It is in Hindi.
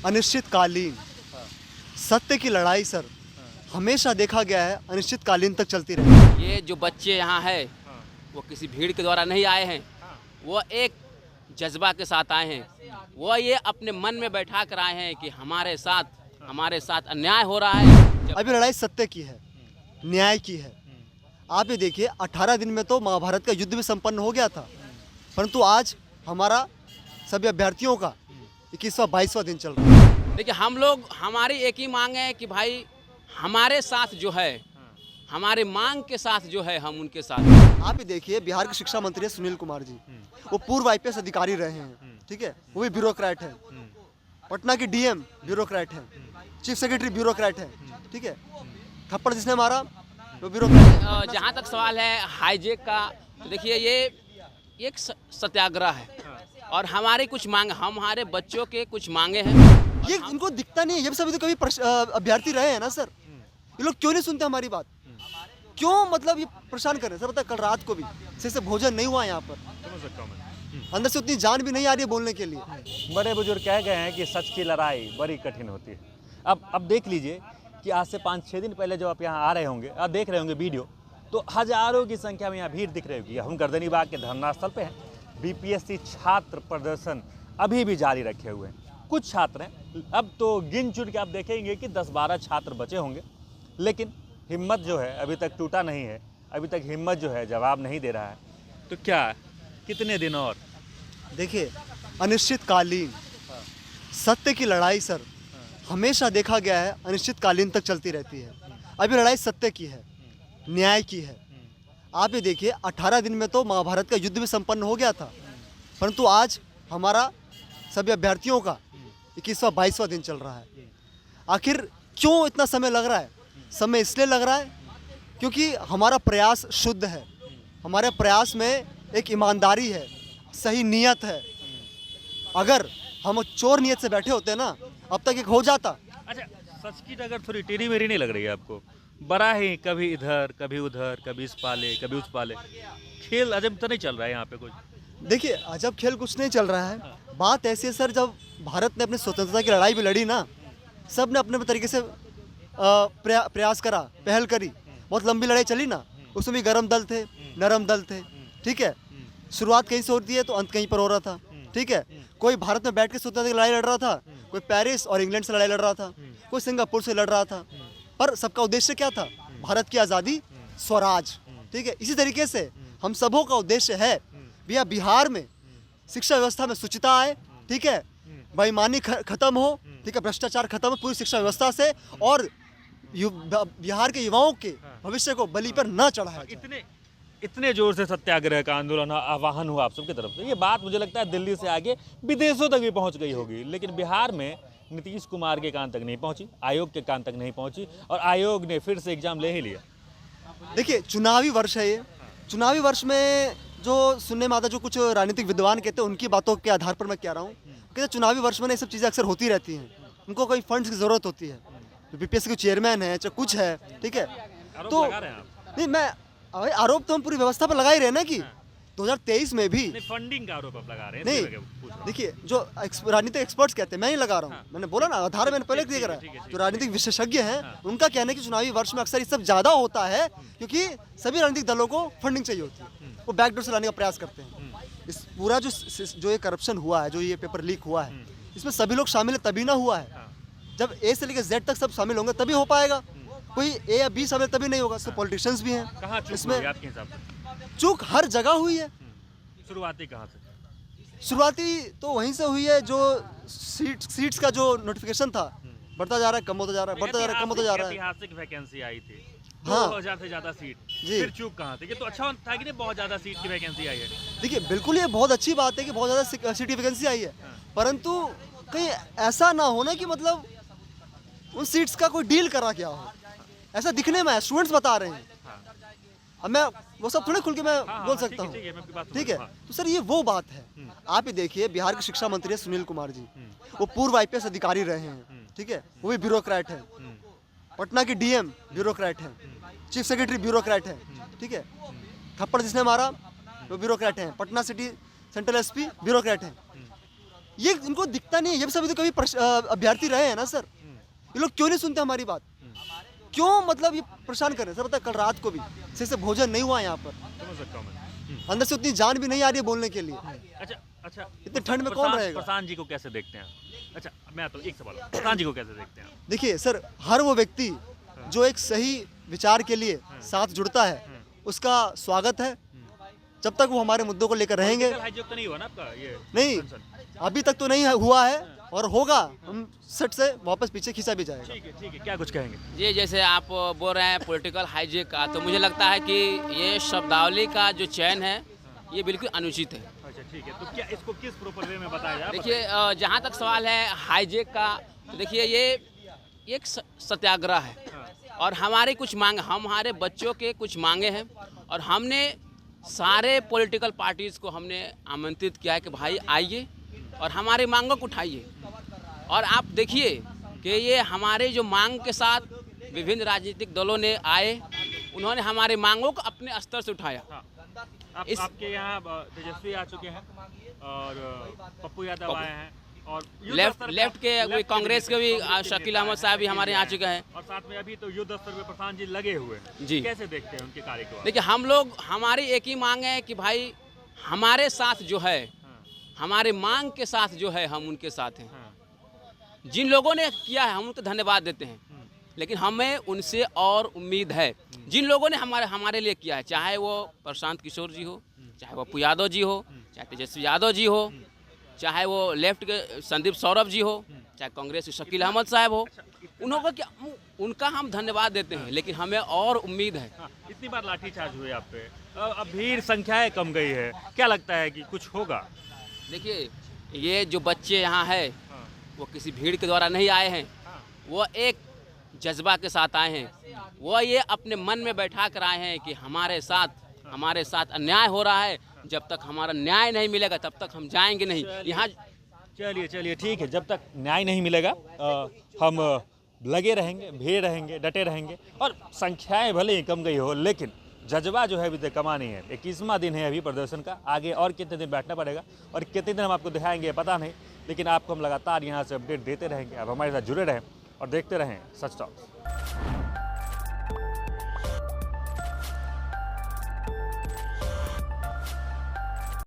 अनिश्चितकालीन सत्य की लड़ाई सर हमेशा देखा गया है अनिश्चितकालीन तक चलती रही। ये जो बच्चे यहाँ है वो किसी भीड़ के द्वारा नहीं आए हैं, वो एक जज्बा के साथ आए हैं। वो ये अपने मन में बैठा कर आए हैं कि हमारे साथ अन्याय हो रहा है। अभी लड़ाई सत्य की है, न्याय की है। आप ये देखिए 18 दिन में तो महाभारत का युद्ध भी संपन्न हो गया था, परंतु आज हमारा सभी अभ्यर्थियों का 21वां 22वां दिन चल रहा है। देखिए हमारी एक ही मांग है कि भाई हमारे साथ जो है, हमारे मांग के साथ जो है, हम उनके साथ। आप ये देखिए बिहार के शिक्षा मंत्री है सुनील कुमार जी, वो पूर्व IPS अधिकारी रहे हैं, ठीक है, वो भी ब्यूरोक्रेट है। पटना की DM ब्यूरोक्रेट है, चीफ सेक्रेटरी ब्यूरोक्रेट है, ठीक है। थप्पड़ जिसने मारा वो ब्यूरोक्रेट। जहाँ तक सवाल है हाईजेक का, तो देखिए ये एक सत्याग्रह है और हमारी कुछ मांग, हमारे बच्चों के कुछ मांगे हैं। ये इनको दिखता नहीं है, ये सभी तो कभी अभ्यर्थी रहे हैं ना सर। ये लोग क्यों नहीं सुनते हमारी बात, क्यों मतलब ये परेशान कर रहे हैं सर। पता है कल रात को भी सही से भोजन नहीं हुआ यहाँ पर, समझ सकता हूं मैं। अंदर से उतनी जान भी नहीं आ रही है बोलने के लिए। बड़े बुजुर्ग कह गए हैं कि सच की लड़ाई बड़ी कठिन होती है। अब देख लीजिए कि आज से 5-6 दिन पहले जब आप यहाँ आ रहे होंगे, आप देख रहे होंगे वीडियो, तो हजारों की संख्या में यहाँ भीड़ दिख रही होगी। हम गर्दनीबाग के धरना स्थल पे हैं। BPSC छात्र प्रदर्शन अभी भी जारी रखे हुए हैं। कुछ छात्र हैं, अब तो गिन चुन के आप देखेंगे कि 10-12 छात्र बचे होंगे, लेकिन हिम्मत जो है अभी तक टूटा नहीं है। अभी तक हिम्मत जो है जवाब नहीं दे रहा है। तो क्या कितने दिन और? देखिए अनिश्चितकालीन सत्य की लड़ाई सर हमेशा देखा गया है अनिश्चितकालीन तक चलती रहती है। अभी लड़ाई सत्य की है, न्याय की है। आप ये देखिए 18 दिन में तो महाभारत का युद्ध भी संपन्न हो गया था, परंतु आज हमारा सभी अभ्यर्थियों का 21वां 22वां दिन चल रहा है। आखिर क्यों इतना समय लग रहा है? समय इसलिए लग रहा है क्योंकि हमारा प्रयास शुद्ध है, हमारे प्रयास में एक ईमानदारी है, सही नीयत है। अगर हम चोर नीयत से बैठे होते ना, अब तक एक हो जाता। अच्छा, सच की डगर थोड़ी टेढ़ी मेढ़ी नहीं लग रही है आपको? बड़ा ही कभी इधर कभी उधर, कभी इस पाले कभी उस पाले, खेल अजब तो नहीं चल रहा है यहाँ पे कुछ? देखिए अजब खेल कुछ नहीं चल रहा है। बात ऐसी है सर, जब भारत ने अपनी स्वतंत्रता की लड़ाई भी लड़ी ना, सब ने अपने तरीके से प्रयास करा, पहल करी। बहुत लंबी लड़ाई चली ना, उसमें भी गरम दल थे, नरम दल थे, ठीक है। शुरुआत कहीं से होती है तो अंत कहीं पर हो रहा था, ठीक है। कोई भारत में बैठ के स्वतंत्रता की लड़ाई लड़ रहा था, कोई पेरिस और इंग्लैंड से लड़ाई लड़ रहा था, कोई सिंगापुर से लड़ रहा था, पर सबका उद्देश्य क्या था? भारत की आज़ादी, स्वराज, ठीक है। इसी तरीके से हम सबों का उद्देश्य है भैया बिहार में शिक्षा व्यवस्था में शुचिता आए, ठीक है, बेईमानी खत्म हो, ठीक है, भ्रष्टाचार खत्म हो पूरी शिक्षा व्यवस्था से, और बिहार के युवाओं के भविष्य को बलि पर न चढ़ाया जाए। इतने जोर से सत्याग्रह का आंदोलन आह्वान हुआ आप सबकी तरफ से, ये बात मुझे लगता है दिल्ली से आगे विदेशों तक भी पहुंच गई होगी, लेकिन बिहार में नीतीश कुमार के कान तक नहीं पहुंची, आयोग के कान तक नहीं पहुंची, और आयोग ने फिर से एग्जाम ले ही लिया। देखिए चुनावी वर्ष है ये, चुनावी वर्ष में जो सुनने में आता, जो कुछ राजनीतिक विद्वान कहते हैं उनकी बातों के आधार पर मैं कह रहा हूँ, कहते चुनावी वर्ष में ये सब चीज़ें अक्सर होती रहती हैं। उनको कोई फंड्स की ज़रूरत होती है, BPSC के चेयरमैन है चाहे कुछ है, ठीक है। तो नहीं, मैं आरोप तो हम पूरी व्यवस्था पर लगा ही रहे ना कि 2023 में भी फंडिंग का आरोप आप लगा रहे हैं। नहीं देखिए, जो राजनीतिक एक्सपर्ट्स कहते हैं, मैं नहीं लगा रहा हूँ, मैंने बोला ना, आधार मैंने पहले देख रहा है। जो राजनीतिक विशेषज्ञ हैं उनका कहना है कि चुनावी वर्ष में अक्सर ये सब ज़्यादा होता है क्योंकि सभी राजनीतिक दलों को फंडिंग चाहिए होती है, वो बैकडोर से लाने का प्रयास करते हैं। इस पूरा जो ये करप्शन हुआ है, जो ये पेपर लीक हुआ है, इसमें सभी लोग शामिल है तभी ना हुआ है। जब A से लेकर Z तक सब शामिल होंगे तभी हो पाएगा। कोई A या B शामिल तभी नहीं होगा। इसमें पॉलिटिशियंस भी हैं, इसमें आपके हिसाब से चूक हर जगह हुई है। शुरुआती कहाँ से? शुरुआती तो वहीं से हुई है, जो सीट्स का जो नोटिफिकेशन था बढ़ता जा रहा है, कम होता जा रहा है, बढ़ता जा रहा है, कम होता जा रहा है। ऐतिहासिक वैकेंसी आई थी, हाँ, 2000 से ज्यादा सीट, जी। फिर चूक कहाँ थी? ये तो अच्छा था कि नहीं, बहुत ज्यादा सीट की वैकेंसी आई है। देखिए बिल्कुल ये बहुत अच्छी बात है कि बहुत ज़्यादा सीट की वैकेंसी आई है, परंतु कहीं ऐसा ना हो ना कि मतलब उन सीट्स का कोई डील करा गया हो, ऐसा दिखने में स्टूडेंट्स बता रहे हैं। अब मैं वो सब थोड़े खुल के मैं बोल सकता हूँ, ठीक है। तो सर ये वो बात है। आप ये देखिए बिहार के शिक्षा मंत्री है सुनील कुमार जी, वो पूर्व IPS अधिकारी रहे हैं, ठीक है, वो भी ब्यूरोक्रेट है। पटना की DM ब्यूरोक्रेट है, चीफ सेक्रेटरी ब्यूरोक्रेट है, ठीक है। थप्पड़ जिसने मारा वो ब्यूरोक्रेट है। Patna city central SP bureaucrat है। ये इनको दिखता नहीं है। ये सभी तो कभी अभ्यर्थी रहे हैं ना सर, ये लोग क्यों नहीं सुनते हमारी बात? क्यों मतलब ये परेशान कर रहे हैं सर? पता है, कल रात को भी सही से भोजन नहीं हुआ यहाँ पर, समझ सकता हूँ मैं। अंदर से उतनी जान भी नहीं आ रही है बोलने के लिए। अच्छा, इतने ठंड में कौन रहेगा? प्रशांत जी को कैसे देखते हैं? अच्छा, मैं तो एक सवाल, प्रशांत जी को कैसे देखते हैं? देखिए सर, हर वो व्यक्ति जो एक सही विचार के लिए साथ जुड़ता है, उसका स्वागत है। जब तक वो हमारे मुद्दों को लेकर रहेंगे। हाईजैक तो नहीं हुआ ना आपका ये? नहीं, अभी तक तो नहीं हुआ है और होगा, हम सट से वापस पीछे खींचा भी जाएगा। ठीक है, क्या कुछ कहेंगे? ये जैसे आप बोल रहे हैं पॉलिटिकल हाईजैक का, तो मुझे लगता है कि ये शब्दावली का जो चयन है ये बिल्कुल अनुचित है। अच्छा, ठीक है, तो क्या इसको किस प्रॉपर वे में बताया जाए? देखिए, जहाँ तक सवाल है हाईजैक का, तो देखिए ये एक सत्याग्रह है और हमारी कुछ मांग, हमारे बच्चों के कुछ मांगे हैं और हमने सारे पॉलिटिकल पार्टीज़ को हमने आमंत्रित किया है कि भाई आइए और हमारी मांगों को उठाइए। और आप देखिए कि ये हमारे जो मांग के साथ विभिन्न राजनीतिक दलों ने आए, उन्होंने हमारी मांगों को अपने स्तर से उठाया। आपके यहाँ तेजस्वी आ चुके हैं और पप्पू यादव आए हैं और लेफ्ट के कोई कांग्रेस के भी शकील अहमद साहब भी हमारे यहाँ आ चुके हैं और साथ में अभी तो युद्ध स्तर पे प्रशांत जी लगे हुए हैं जी। कैसे देखते हैं उनके कार्य को? देखिए, हम लोग, हमारी एक ही मांग है कि भाई हमारे साथ जो है, हमारे मांग के साथ जो है, हम उनके साथ हैं। जिन लोगों ने किया है हम उनको धन्यवाद देते हैं, लेकिन हमें उनसे और उम्मीद है। जिन लोगों ने हमारे लिए किया है, चाहे वो प्रशांत किशोर जी हो, चाहे वो पप्पू यादव जी हो, चाहे तेजस्वी यादव जी हो, चाहे वो लेफ्ट के संदीप सौरभ जी हो, चाहे कांग्रेस के शकील अहमद साहब हो, उन्होंने क्या, उनका हम धन्यवाद देते हैं, लेकिन हमें और उम्मीद है। इतनी बार लाठीचार्ज हुए आप पे, अब भीड़ संख्याएं कम गई है, क्या लगता है कि कुछ होगा? देखिए, ये जो बच्चे यहाँ है वो किसी भीड़ के द्वारा नहीं आए हैं, वो एक जज्बा के साथ आए हैं। वो ये अपने मन में बैठा कर आए हैं कि हमारे साथ अन्याय हो रहा है, जब तक हमारा न्याय नहीं मिलेगा तब तक हम जाएंगे नहीं यहाँ। चलिए ठीक है, जब तक न्याय नहीं मिलेगा हम लगे रहेंगे, भीड़ रहेंगे, डटे रहेंगे और संख्याएं भले ही कम गई हो, लेकिन जज्बा जो है अभी तक कमा नहीं है। 21वां दिन है अभी प्रदर्शन का, आगे और कितने दिन बैठना पड़ेगा और कितने दिन हम आपको दिखाएंगे पता नहीं, लेकिन आपको हम लगातार यहाँ से अपडेट देते रहेंगे। आप हमारे साथ जुड़े रहें और देखते रहें सच टॉक।